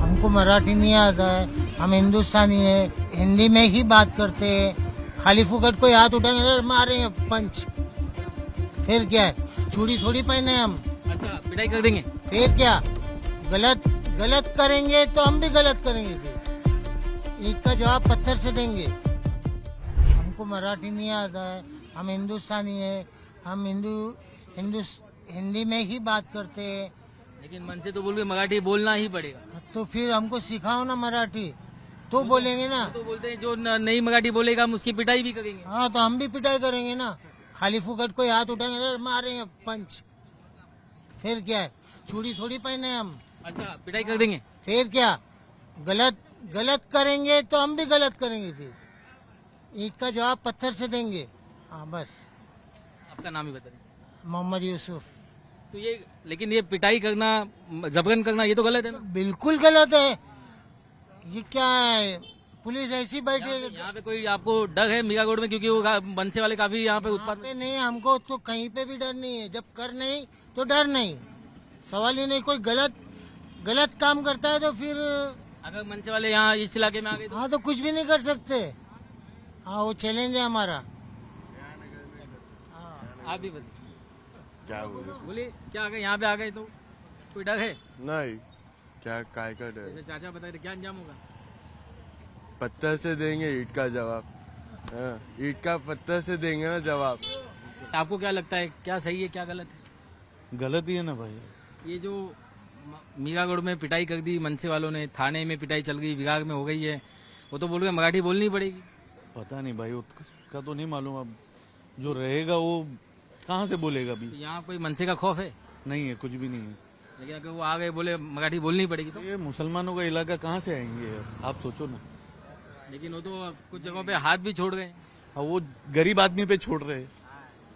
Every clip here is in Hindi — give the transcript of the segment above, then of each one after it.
हमको मराठी नहीं आता है, हम हिंदुस्तानी है, हिंदी में ही बात करते हैं। खाली फुकट कोई हाथ उठाएंगे मारेंगे पंच, फिर क्या है? चूड़ी थोड़ी पहने हम, अच्छा पिटाई कर देंगे। फिर क्या? गलत गलत करेंगे तो हम भी गलत करेंगे, फिर ईद का जवाब पत्थर से देंगे। हमको मराठी नहीं आता है, हम हिंदुस्तानी है, हम हिंदी में ही बात करते हैं। लेकिन मन से तो बोल के मराठी बोलना ही पड़ेगा। तो फिर हमको सिखाओ ना मराठी, तो बोलेंगे ना। तो बोलते हैं जो नई मराठी बोलेगा हम उसकी पिटाई भी करेंगे। हाँ तो हम भी पिटाई करेंगे ना। खाली फुकट कोई हाथ उठाएंगे मारेंगे पंच, फिर क्या है? चूड़ी थोड़ी पहने हम। अच्छा पिटाई कर देंगे। फिर क्या? गलत गलत करेंगे तो हम भी गलत करेंगे, फिर ईद का जवाब पत्थर से देंगे। हाँ बस। आपका नाम ही बता दीजिए। मोहम्मद यूसुफ। तो ये लेकिन ये पिटाई करना जबरन करना ये तो गलत है ना। बिल्कुल गलत है। ये क्या है? पुलिस ऐसी बैठी है। यहाँ पे कोई आपको डर है मीरागोड़ में, क्योंकि वो मनसे वाले काफी यहाँ पे यहाँ उत्पाद पे नहीं, हमको तो कहीं पे भी डर नहीं है। जब कर नहीं तो डर नहीं, सवाल ही नहीं। कोई गलत काम करता है तो फिर अगर मनसे वाले यहाँ इस इलाके में आ गए तो हाँ तो कुछ भी नहीं कर सकते। हाँ वो चैलेंज है हमारा। आप भी बताइए। क्या बोले? बोलिए क्या अगर यहाँ पे आ गए तो कोई डर है? नहीं, क्या काय का डर? जैसे चाचा बताए थे क्या अंजाम होगा? पत्थर से देंगे ईट का जवाब। हाँ, ईट का पत्थर से देंगे ना जवाब। आपको क्या लगता है क्या सही है क्या गलत है? गलत ही है ना भाई। ये जो मीरागढ़ में पिटाई कर दी मनसे वालों ने, थाने में पिटाई चल गई, विभाग में हो गई है, वो तो बोल रहे मराठी बोलनी पड़ेगी। पता नहीं भाई, उसका तो नहीं मालूम। अब जो रहेगा वो कहाँ से बोलेगा अभी? तो यहाँ कोई मनसे का खौफ है? नहीं है, कुछ भी नहीं है। लेकिन अगर वो आ गए बोले मराठी बोलनी पड़ेगी तो? ये मुसलमानों का इलाका कहाँ से आएंगे यार? आप सोचो ना। लेकिन वो तो कुछ जगहों पे हाथ भी छोड़ गए। अब वो गरीब आदमी पे छोड़ रहे हैं,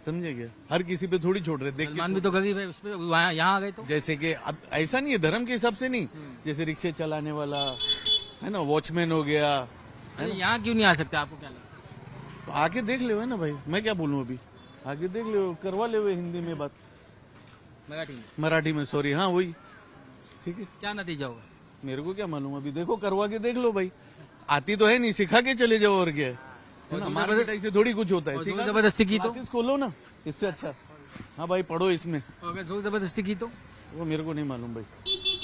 समझे क्या? हर किसी पे थोड़ी छोड़ रहे। देख मुसलमान भी तो गरीब है, उस पे यहाँ आ गए तो? जैसे कि अब ऐसा नहीं है, धर्म के हिसाब से नहीं। जैसे रिक्शे चलाने वाला है ना, वॉचमैन हो गया। अरे यहाँ क्यों नहीं आ सकते आपको क्या लगता है? तो आके देख ले है ना भाई, मैं क्या बोलूँ अभी। आगे देख ले, करवा ले हिंदी में बात, मराठी में? मराठी में सॉरी। हाँ वही ठीक है। क्या नतीजा होगा? मेरे को क्या मालूम, अभी देखो करवा के देख लो भाई। आती तो है नहीं, सिखा के चले जाओ और क्या है ना। मार पिटाई से थोड़ी कुछ होता है। और जोर जबरदस्ती की तो? क्लासेस खोलो ना, इससे अच्छा। हाँ भाई पढ़ो इसमें। और अगर जोर जबरदस्ती की तो? वो मेरे को नहीं मालूम भाई,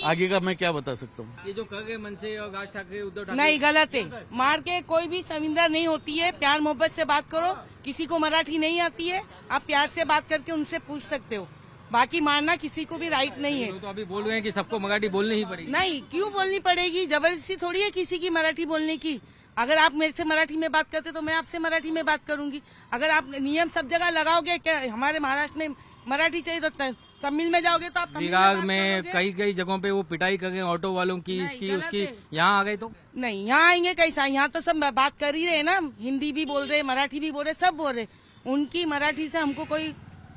आगे का मैं क्या बता सकता हूँ। ये जो कर गए मनसे और राज ठाकरे, उद्धव ठाकरे, नहीं, गलत है। मार के कोई भी शर्मिंदा नहीं होती है। प्यार मोहब्बत से बात करो। किसी को मराठी नहीं आती है, आप प्यार से बात करके उनसे पूछ सकते हो। बाकी मारना किसी को भी राइट नहीं है। वो तो अभी बोल रहे हैं कि सबको मराठी बोलनी ही पड़ेगी। नहीं, क्यों बोलनी पड़ेगी? जबरदस्ती थोड़ी है किसी की मराठी बोलने की। अगर आप मेरे से मराठी में बात करते तो मैं आपसे मराठी में बात करूंगी। अगर आप नियम सब जगह लगाओगे, क्या हमारे महाराष्ट्र में मराठी चाहिए तो तमिल में जाओगे तो आप तमिल विभाग बात में करोगे। कई जगहों पे वो पिटाई कर गए ऑटो वालों की, नहीं, इसकी गलत उसकी, है। यहाँ आ गए तो? नहीं, यहाँ आएंगे कैसा? यहाँ तो सब बात कर ही रहे ना, हिंदी भी बोल रहे, मराठी भी बोल रहे, सब बोल रहे। उनकी मराठी से हमको कोई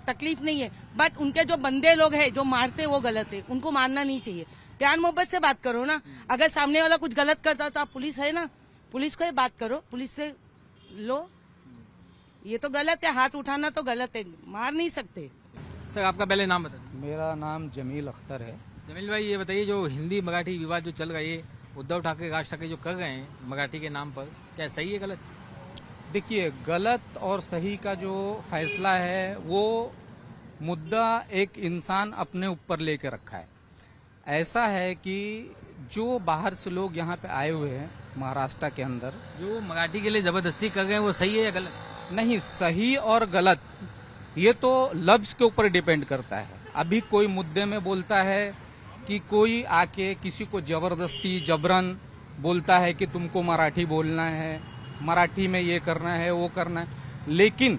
तकलीफ नहीं है, बट उनके जो बंदे लोग हैं जो मारते वो गलत है। उनको मारना नहीं चाहिए। प्यार मोहब्बत से बात करो ना। अगर सामने वाला कुछ गलत करता तो आप पुलिस है ना, पुलिस को ही बात करो, पुलिस से लो। ये तो गलत है, हाथ उठाना तो गलत है, मार नहीं सकते। सर आपका पहले नाम बता दीजिए। मेरा नाम जमील अख्तर है। जमील भाई ये बताइए, जो हिंदी मराठी विवाद जो चल रहा है, ये उद्धव ठाकरे राज ठाकरे जो कर रहे हैं मराठी के नाम पर, क्या सही है गलत? देखिए, गलत और सही का जो फैसला है वो मुद्दा एक इंसान अपने ऊपर लेके रखा है। ऐसा है कि जो बाहर से लोग यहाँ पे आए हुए हैं महाराष्ट्र के अंदर, जो मराठी के लिए जबरदस्ती कर रहे हैं वो सही है या गलत? नहीं, सही और गलत ये तो लफ्ज के ऊपर डिपेंड करता है। अभी कोई मुद्दे में बोलता है कि कोई आके किसी को जबरदस्ती जबरन बोलता है कि तुमको मराठी बोलना है, मराठी में ये करना है वो करना है। लेकिन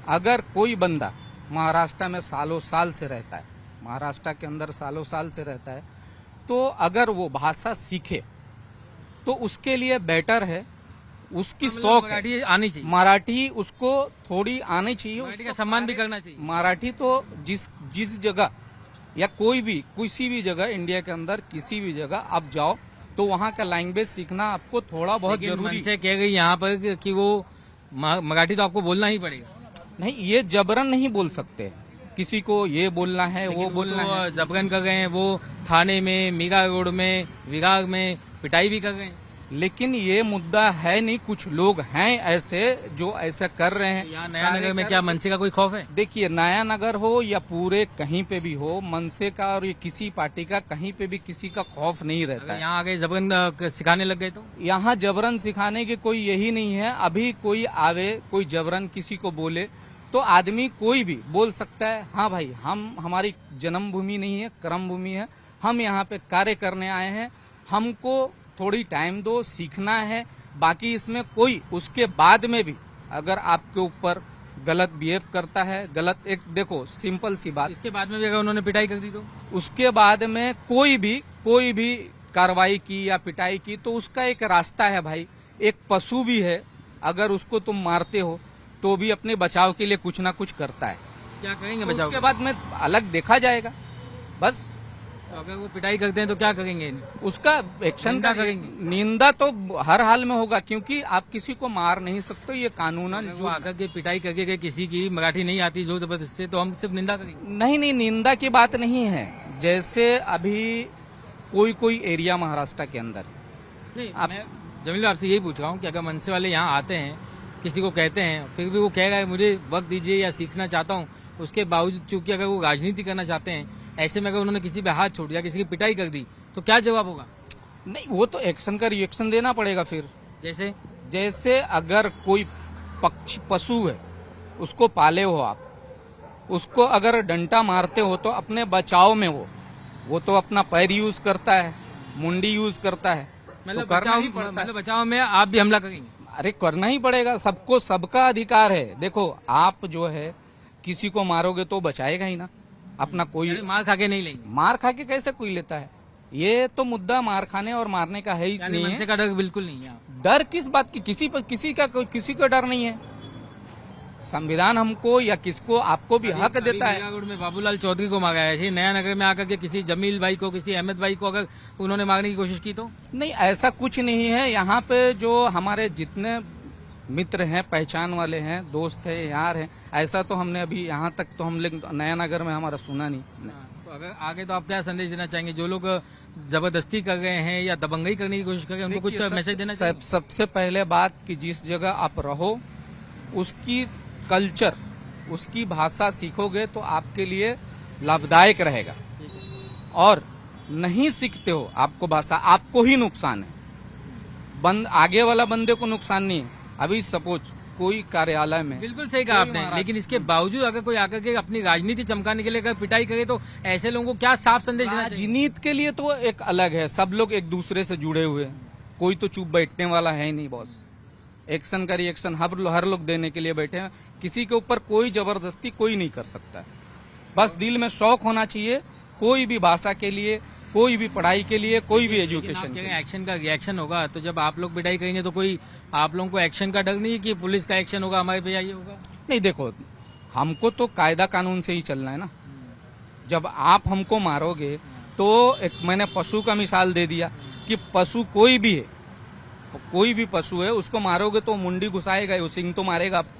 अगर कोई बंदा महाराष्ट्र में सालों साल से रहता है, महाराष्ट्र के अंदर सालों साल से रहता है, तो अगर वो भाषा सीखे तो उसके लिए बेटर है। उसकी शौक है, मराठी आनी चाहिए, मराठी उसको थोड़ी आनी चाहिए। मराठी का उसको सम्मान भी करना चाहिए। मराठी तो जिस जगह या कोई भी किसी भी जगह इंडिया के अंदर किसी भी जगह आप जाओ तो वहाँ का लैंग्वेज सीखना आपको थोड़ा बहुत लेकिन जरूरी मनसे कह गई यहाँ पर कि वो मराठी तो आपको बोलना ही पड़ेगा। नहीं, ये जबरन नहीं बोल सकते। किसी को ये बोलना है वो बोलना है। जबरन कर रहे हैं, वो थाने में, मीरा रोड में, विभाग में पिटाई भी कर रहे हैं। लेकिन ये मुद्दा है नहीं, कुछ लोग हैं ऐसे जो ऐसा कर रहे हैं। यहाँ नया नगर में क्या मनसे का कोई खौफ है? देखिए, नया नगर हो या पूरे कहीं पे भी हो, मनसे का और ये किसी पार्टी का कहीं पे भी किसी का खौफ नहीं रहता अगर है। यहाँ आगे जबरन सिखाने लग गए तो? यहाँ जबरन सिखाने की कोई यही नहीं है। अभी कोई आवे, कोई जबरन किसी को बोले तो आदमी कोई भी बोल सकता है, हाँ भाई हम, हमारी जन्मभूमि नहीं है, कर्म भूमि है, हम यहाँ पे कार्य करने आए हैं, हमको थोड़ी टाइम दो, सीखना है। बाकी इसमें कोई उसके बाद में भी अगर आपके ऊपर गलत बिहेव करता है, गलत, एक देखो सिंपल सी बात, इसके बाद में भी अगर उन्होंने पिटाई कर दी तो? उसके बाद में कोई भी कार्रवाई की या पिटाई की तो उसका एक रास्ता है भाई। एक पशु भी है, अगर उसको तुम मारते हो तो भी अपने बचाव के लिए कुछ ना कुछ करता है। क्या करेंगे तो बचाओ? उसके बाद में अलग देखा जाएगा बस। तो अगर वो पिटाई करते हैं तो क्या करेंगे? उसका एक्शन निंदा का करेंगे। निंदा तो हर हाल में होगा, क्योंकि आप किसी को मार नहीं सकते, ये कानूनन जो जो आकर के पिटाई करके गए, किसी की मराठी नहीं आती जोर जबरदस्ती से, तो हम सिर्फ निंदा करेंगे। नहीं, निंदा की बात नहीं है। जैसे अभी कोई एरिया महाराष्ट्र के अंदर, नहीं, आप- मैं जमील आपसे यही पूछ रहा हूँ कि अगर मनसे वाले यहाँ आते हैं, किसी को कहते हैं, फिर भी वो कहेगा है मुझे वक्त दीजिए या सीखना चाहता हूँ, उसके बावजूद चूंकि अगर वो राजनीति करना चाहते हैं, ऐसे में अगर उन्होंने किसी पे हाथ छोड़ दिया, किसी की पिटाई कर दी, तो क्या जवाब होगा? नहीं, वो तो एक्शन का रिएक्शन देना पड़ेगा फिर। जैसे अगर कोई पशु है, उसको पाले हो आप, उसको अगर डंडा मारते हो तो अपने बचाव में वो तो अपना पैर यूज करता है, मुंडी यूज करता है, तो करना ही पड़ता है। मतलब बचाव में आप भी हमला करेंगे? अरे करना ही पड़ेगा, सबको सबका अधिकार है। देखो, आप जो है किसी को मारोगे तो बचाएगा ही ना अपना। कोई अरे मार खा के नहीं लेंगे? मार खा के कैसे कोई लेता है? ये तो मुद्दा मार खाने और मारने का है ही यानी नहीं मनसे है। का डर बिल्कुल नहीं है? डर किस बात की? किसी का डर नहीं है। संविधान हमको या किसको, आपको भी हक देता है। मीरागुड़ में बाबूलाल चौधरी को मारा है, ऐसे नया नगर में आकर के किसी जमील भाई को, किसी अहमद भाई को अगर उन्होंने मारने की कोशिश की तो? नहीं, ऐसा कुछ नहीं है। यहाँ पे जो हमारे जितने मित्र हैं, पहचान वाले हैं, दोस्त हैं, यार हैं, ऐसा तो हमने अभी यहाँ तक तो हम लोग नया नगर में हमारा सुना नहीं। तो अगर आगे तो आप क्या संदेश देना चाहेंगे? जो लोग जबरदस्ती कर रहे हैं या दबंगई करने की कोशिश कर रहे हैं, उनको कुछ मैसेज देना चाहिए? सबसे पहले बात कि जिस जगह आप रहो उसकी कल्चर, उसकी भाषा सीखोगे तो आपके लिए लाभदायक रहेगा। और नहीं सीखते हो आपको भाषा, आपको ही नुकसान है। आगे वाला बंदे को नुकसान नहीं है। अभी सपोज कोई कार्यालय में, बिल्कुल सही कहा आपने, लेकिन इसके बावजूद अगर कोई आकर के अपनी राजनीति चमकाने के लिए अगर पिटाई करे तो ऐसे लोगों को क्या साफ संदेश देना चाहिए? राजनीति के लिए तो एक अलग है, सब लोग एक दूसरे से जुड़े हुए हैं, कोई तो चुप बैठने वाला है ही नहीं बॉस। एक्शन का रिएक्शन हर लोग देने के लिए बैठे हैं। किसी के ऊपर कोई जबरदस्ती कोई नहीं कर सकता। बस दिल में शौक होना चाहिए, कोई भी भाषा के लिए, कोई भी पढ़ाई के लिए, कोई भी एजुकेशन के लिए। एक्शन का रिएक्शन होगा तो जब आप लोग पिटाई करेंगे तो कोई आप लोगों को एक्शन का डर नहीं है कि पुलिस का एक्शन होगा, हमारे पे ये होगा? नहीं, देखो, हमको तो कायदा कानून से ही चलना है ना। जब आप हमको मारोगे तो एक मैंने पशु का मिसाल दे दिया कि पशु कोई भी है, कोई भी पशु है, उसको मारोगे तो मुंडी घुसाएगा, वो सिंग तो मारेगा आपको।